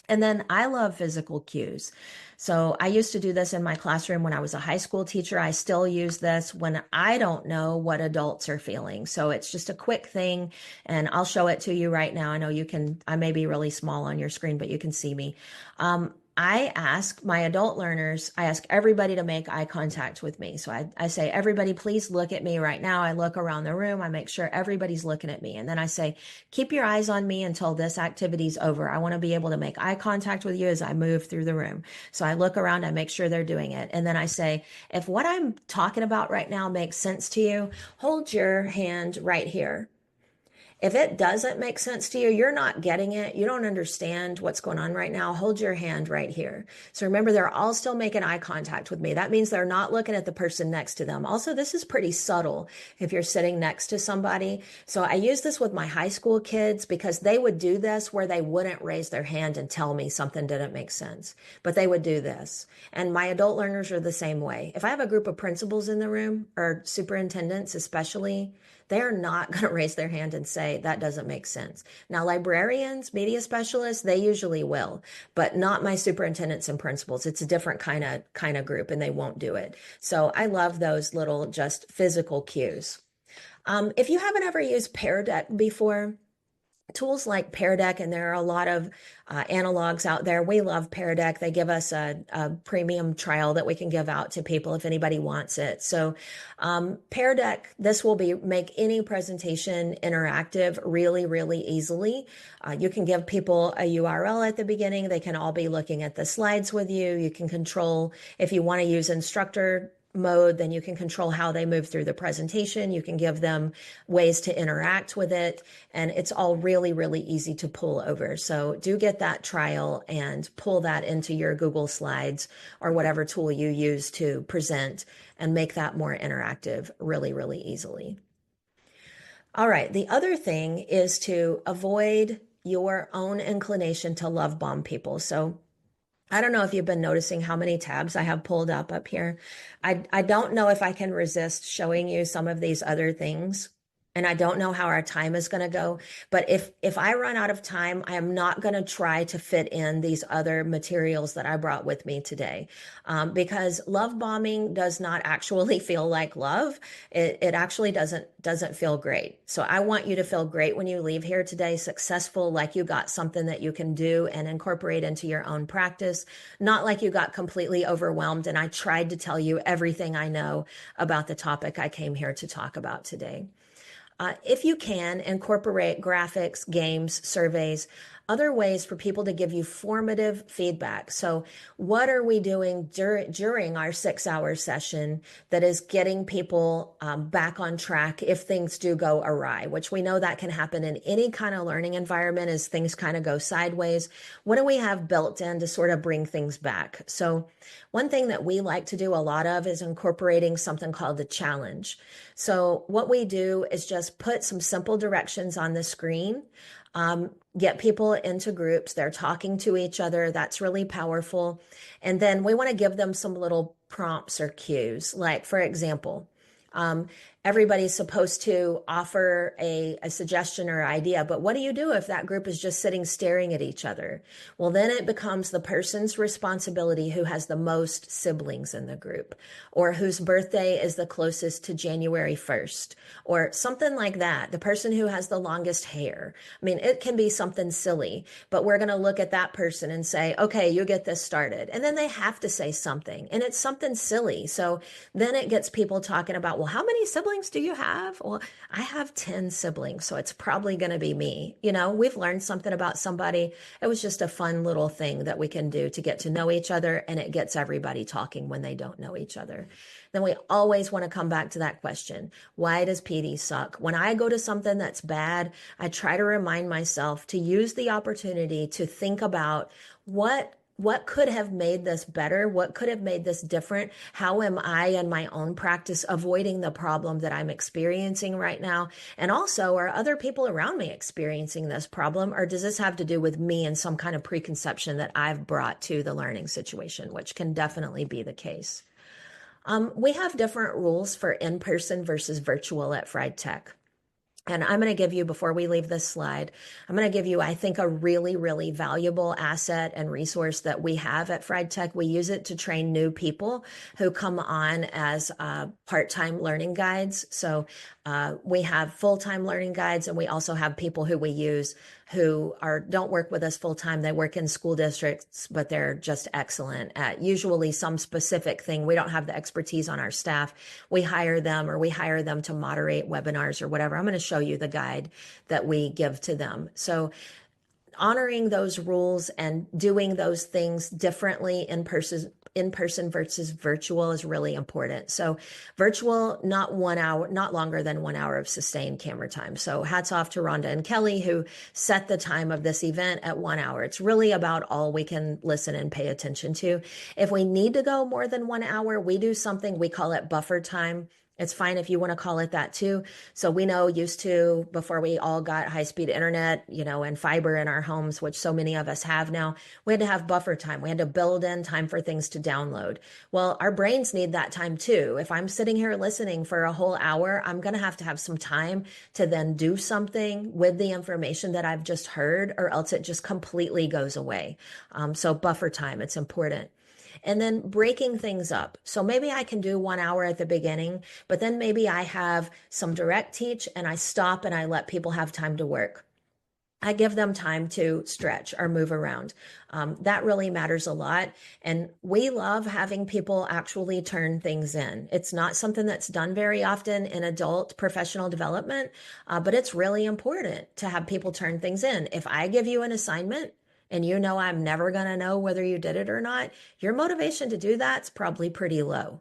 And then I love physical cues. So I used to do this in my classroom when I was a high school teacher. I still use this when I don't know what adults are feeling. So it's just a quick thing, and I'll show it to you right now. I know you can, I may be really small on your screen, but you can see me. I ask my adult learners, I ask everybody to make eye contact with me. So I say, everybody, please look at me right now. I look around the room. I make sure everybody's looking at me. And then I say, keep your eyes on me until this activity's over. I want to be able to make eye contact with you as I move through the room. So I look around, I make sure they're doing it. And then I say, if what I'm talking about right now makes sense to you, hold your hand right here. If it doesn't make sense to you, you're not getting it, you don't understand what's going on right now, hold your hand right here. So remember, they're all still making eye contact with me. That means they're not looking at the person next to them. Also, this is pretty subtle if you're sitting next to somebody. So I use this with my high school kids because they would do this where they wouldn't raise their hand and tell me something didn't make sense, but they would do this. And my adult learners are the same way. If I have a group of principals in the room, or superintendents especially, they're not going to raise their hand and say, that doesn't make sense. Now, librarians, media specialists, they usually will, but not my superintendents and principals. It's a different kind of group, and they won't do it. So I love those little just physical cues. If you haven't ever used Pear Deck before, tools like Pear Deck, and there are a lot of analogs out there. We love Pear Deck. They give us a premium trial that we can give out to people if anybody wants it. So Pear Deck, this will make any presentation interactive really, really easily. You can give people a URL at the beginning. They can all be looking at the slides with you. You can control if you want to use instructor mode, then you can control how they move through the presentation. You can give them ways to interact with it. And it's all really, really easy to pull over. So do get that trial and pull that into your Google Slides or whatever tool you use to present and make that more interactive really, really easily. All right. The other thing is to avoid your own inclination to love bomb people. So I don't know if you've been noticing how many tabs I have pulled up here. I don't know if I can resist showing you some of these other things. And I don't know how our time is going to go. But if I run out of time, I am not going to try to fit in these other materials that I brought with me today. Because love bombing does not actually feel like love. It actually doesn't feel great. So I want you to feel great when you leave here today, successful, like you got something that you can do and incorporate into your own practice, not like you got completely overwhelmed and I tried to tell you everything I know about the topic I came here to talk about today. If you can, incorporate graphics, games, surveys, other ways for people to give you formative feedback. So what are we doing during our 6-hour session that is getting people back on track if things do go awry, which we know that can happen in any kind of learning environment as things kind of go sideways. What do we have built in to sort of bring things back? So one thing that we like to do a lot of is incorporating something called the challenge. So what we do is just put some simple directions on the screen, get people into groups. They're talking to each other. That's really powerful. And then we want to give them some little prompts or cues. Like, for example, everybody's supposed to offer a suggestion or idea, but what do you do if that group is just sitting staring at each other? Well, then it becomes the person's responsibility who has the most siblings in the group, or whose birthday is the closest to January 1st, or something like that. The person who has the longest hair. I mean, it can be something silly, but we're going to look at that person and say, okay, you get this started. And then they have to say something, and it's something silly. So then it gets people talking about, well, how many siblings do you have? Well, I have 10 siblings, so it's probably going to be me. You know, we've learned something about somebody. It was just a fun little thing that we can do to get to know each other, and it gets everybody talking when they don't know each other. Then we always want to come back to that question. Why does PD suck? When I go to something that's bad, I try to remind myself to use the opportunity to think about what could have made this better? What could have made this different? How am I in my own practice avoiding the problem that I'm experiencing right now? And also, are other people around me experiencing this problem? Or does this have to do with me and some kind of preconception that I've brought to the learning situation, which can definitely be the case. We have different rules for in-person versus virtual at friEdTech. And I'm going to give you, before we leave this slide, I'm going to give you, I think, a really, really valuable asset and resource that we have at friEdTech. We use it to train new people who come on as part-time learning guides. So we have full-time learning guides, and we also have people who we use who don't work with us full-time. They work in school districts, but they're just excellent at usually some specific thing. We don't have the expertise on our staff. We hire them, or we hire them to moderate webinars or whatever. I'm going to show you the guide that we give to them. So honoring those rules and doing those things differently in person versus virtual is really important. So virtual, not 1 hour, not longer than 1 hour of sustained camera time. So hats off to Rhonda and Kelly, who set the time of this event at 1 hour. It's really about all we can listen and pay attention to. If we need to go more than 1 hour, we do something, we call it buffer time. It's fine if you want to call it that too. So we know before we all got high-speed internet, and fiber in our homes, which so many of us have now, we had to have buffer time. We had to build in time for things to download. Well, our brains need that time too. If I'm sitting here listening for a whole hour, I'm going to have some time to then do something with the information that I've just heard, or else it just completely goes away. So buffer time, it's important. And then breaking things up. So maybe I can do 1 hour at the beginning, but then maybe I have some direct teach and I stop and I let people have time to work. I give them time to stretch or move around. That really matters a lot. And we love having people actually turn things in. It's not something that's done very often in adult professional development, but it's really important to have people turn things in. If I give you an assignment, and I'm never going to know whether you did it or not, your motivation to do that's probably pretty low.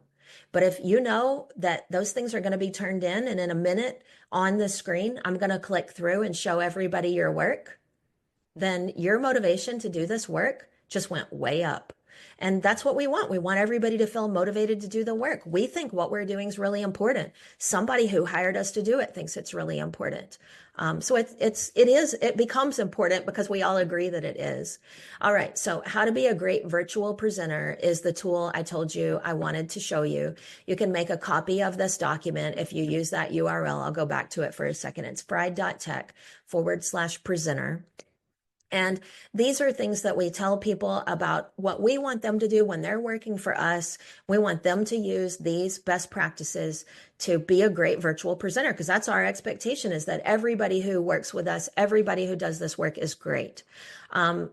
But if you know that those things are going to be turned in, and in a minute on the screen, I'm going to click through and show everybody your work, then your motivation to do this work just went way up. And that's what we want. We want everybody to feel motivated to do the work. We think what we're doing is really important. Somebody who hired us to do it thinks it's really important. So it becomes important because we all agree that it is. All right. So how to be a great virtual presenter is the tool I told you I wanted to show you. You can make a copy of this document if you use that URL. I'll go back to it for a second. It's friEdTech/presenter. And these are things that we tell people about what we want them to do when they're working for us. We want them to use these best practices to be a great virtual presenter, because that's our expectation, is that everybody who works with us, everybody who does this work is great.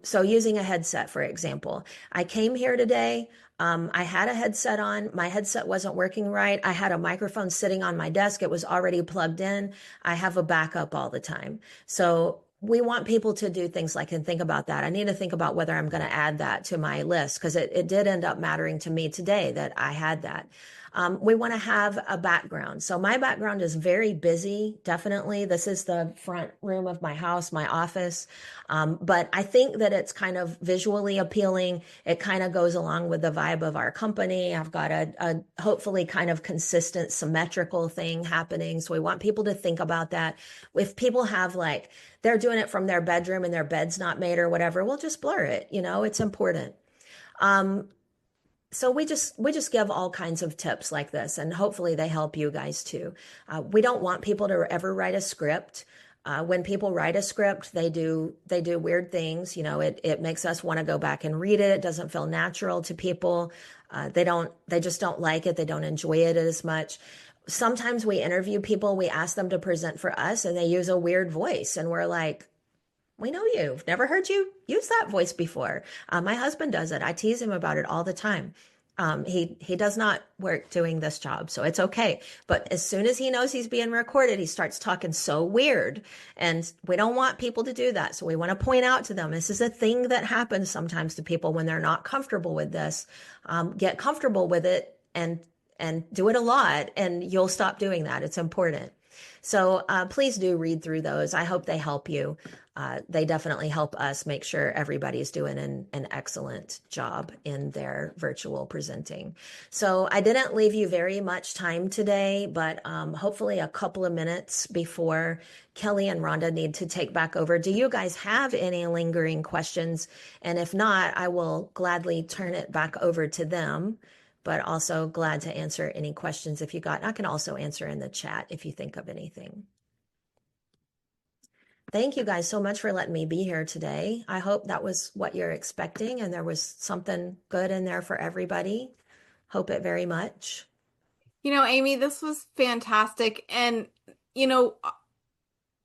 So using a headset, for example, I came here today. I had a headset on. My headset wasn't working right. I had a microphone sitting on my desk. It was already plugged in. I have a backup all the time. So we want people to do things like, and think about that. I need to think about whether I'm going to add that to my list, because it did end up mattering to me today that I had that. We want to have a background. So my background is very busy, definitely. This is the front room of my house, my office. But I think that it's kind of visually appealing. It kind of goes along with the vibe of our company. I've got a hopefully kind of consistent, symmetrical thing happening. So we want people to think about that. If people have like, they're doing it from their bedroom and their bed's not made or whatever, we'll just blur it. It's important. So we just give all kinds of tips like this, and hopefully they help you guys too. We don't want people to ever write a script. When people write a script, they do weird things. It makes us want to go back and read it. It doesn't feel natural to people. They just don't like it. They don't enjoy it as much. Sometimes we interview people, we ask them to present for us, and they use a weird voice, and we're like, we know you. Never heard you use that voice before. My husband does it. I tease him about it all the time. He does not work doing this job, so it's okay. But as soon as he knows he's being recorded, he starts talking so weird, and we don't want people to do that. So we want to point out to them, this is a thing that happens sometimes to people when they're not comfortable with this. Get comfortable with it and do it a lot, and you'll stop doing that. It's important. So please do read through those. I hope they help you. They definitely help us make sure everybody's doing an excellent job in their virtual presenting. So I didn't leave you very much time today, but hopefully a couple of minutes before Kelly and Rhonda need to take back over. Do you guys have any lingering questions? And if not, I will gladly turn it back over to them, but also glad to answer any questions if you got. I can also answer in the chat if you think of anything. Thank you guys so much for letting me be here today. I hope that was what you're expecting and there was something good in there for everybody. Hope it very much. Amy, this was fantastic. And,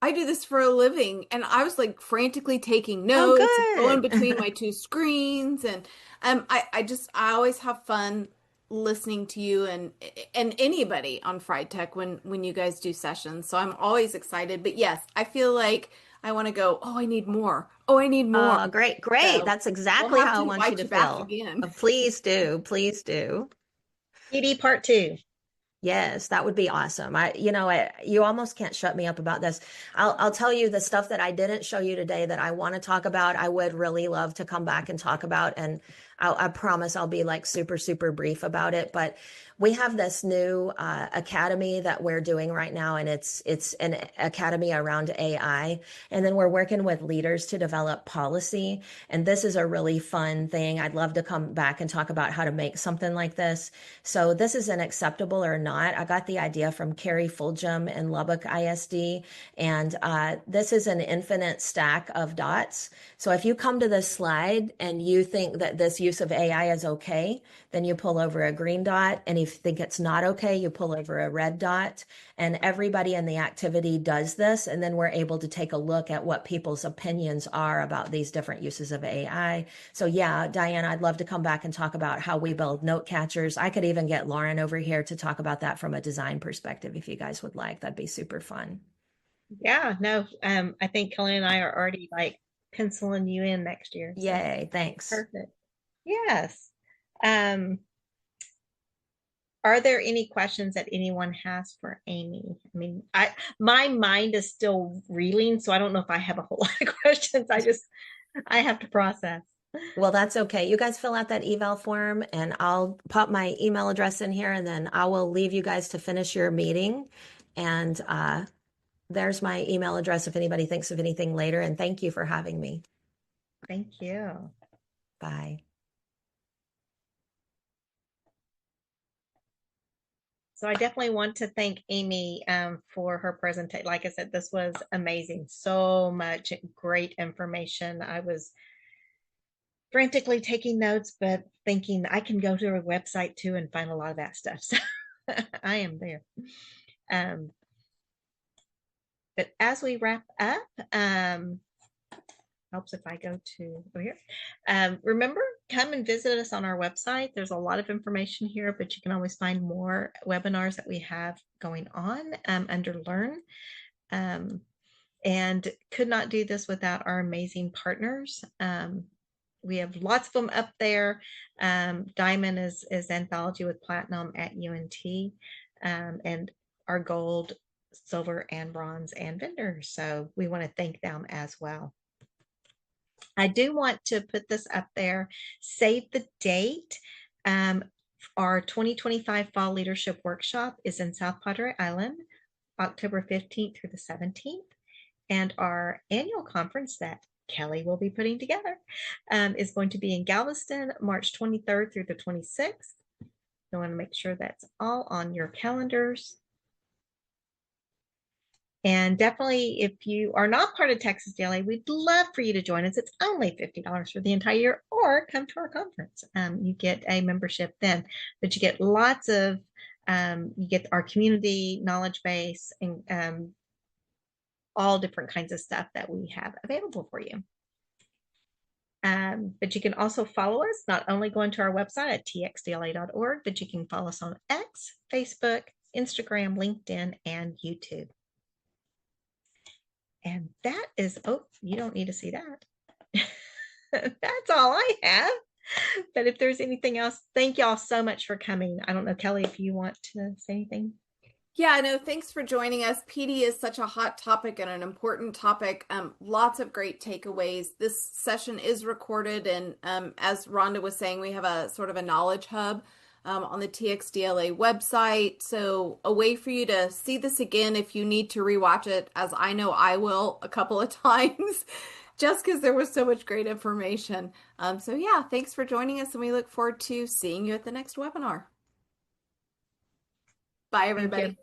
I do this for a living, and I was like frantically taking notes, going between my two screens. And I always have fun listening to you and anybody on friEdTech when you guys do sessions. So I'm always excited. But yes, I feel like I want to go, oh, I need more. Oh, I need more. Oh, great. So that's exactly how I want you to feel. Please do. Please do. PD part 2. Yes, that would be awesome. You almost can't shut me up about this. I'll tell you the stuff that I didn't show you today that I want to talk about. I would really love to come back and talk about, and I promise I'll be like super, super brief about it. But we have this new academy that we're doing right now, and it's an academy around AI. And then we're working with leaders to develop policy. And this is a really fun thing. I'd love to come back and talk about how to make something like this. So this isn't acceptable or not. I got the idea from Carrie Fulgham in Lubbock ISD. And this is an infinite stack of dots. So if you come to this slide and you think that this use of AI is okay, then you pull over a green dot. And if you think it's not okay, you pull over a red dot. And everybody in the activity does this. And then we're able to take a look at what people's opinions are about these different uses of AI. So yeah, Diane, I'd love to come back and talk about how we build note catchers. I could even get Lauren over here to talk about that from a design perspective if you guys would like. That'd be super fun. Yeah, no, I think Kelly and I are already like penciling you in next year. So. Yay, thanks. Perfect. Yes. are there any questions that anyone has for Amy? I mean, my mind is still reeling, so I don't know if I have a whole lot of questions. I have to process. Well, that's okay. You guys fill out that eval form and I'll pop my email address in here and then I will leave you guys to finish your meeting. And there's my email address if anybody thinks of anything later. And thank you for having me. Thank you. Bye. So I definitely want to thank Amy for her presentation. Like I said, this was amazing. So much great information. I was frantically taking notes, but thinking I can go to her website too and find a lot of that stuff. So I am there. But as we wrap up, helps if I go to over here. Remember, come and visit us on our website. There's a lot of information here, but you can always find more webinars that we have going on under Learn. And could not do this without our amazing partners. We have lots of them up there. Diamond is Anthology with Platinum at UNT, and our gold, silver, and bronze and vendors. So we want to thank them as well. I do want to put this up there, save the date. Our 2025 Fall Leadership Workshop is in South Padre Island, October 15th through the 17th. And our annual conference that Kelly will be putting together is going to be in Galveston, March 23rd through the 26th. You want to make sure that's all on your calendars. And definitely, if you are not part of TxDLA, we'd love for you to join us. It's only $50 for the entire year, or come to our conference. You get a membership then, but you get lots of, you get our community knowledge base and all different kinds of stuff that we have available for you. But you can also follow us, not only going to our website at txdla.org, but you can follow us on X, Facebook, Instagram, LinkedIn, and YouTube. And that is, oh, you don't need to see that. That's all I have. But if there's anything else, thank y'all so much for coming. I don't know, Kelly, if you want to say anything. Yeah, no, thanks for joining us. PD is such a hot topic and an important topic. Lots of great takeaways. This session is recorded, and as Rhonda was saying, we have a sort of a knowledge hub on the TxDLA website. So a way for you to see this again if you need to rewatch it, as I know I will a couple of times, just because there was so much great information. So yeah, thanks for joining us, and we look forward to seeing you at the next webinar. Bye, everybody.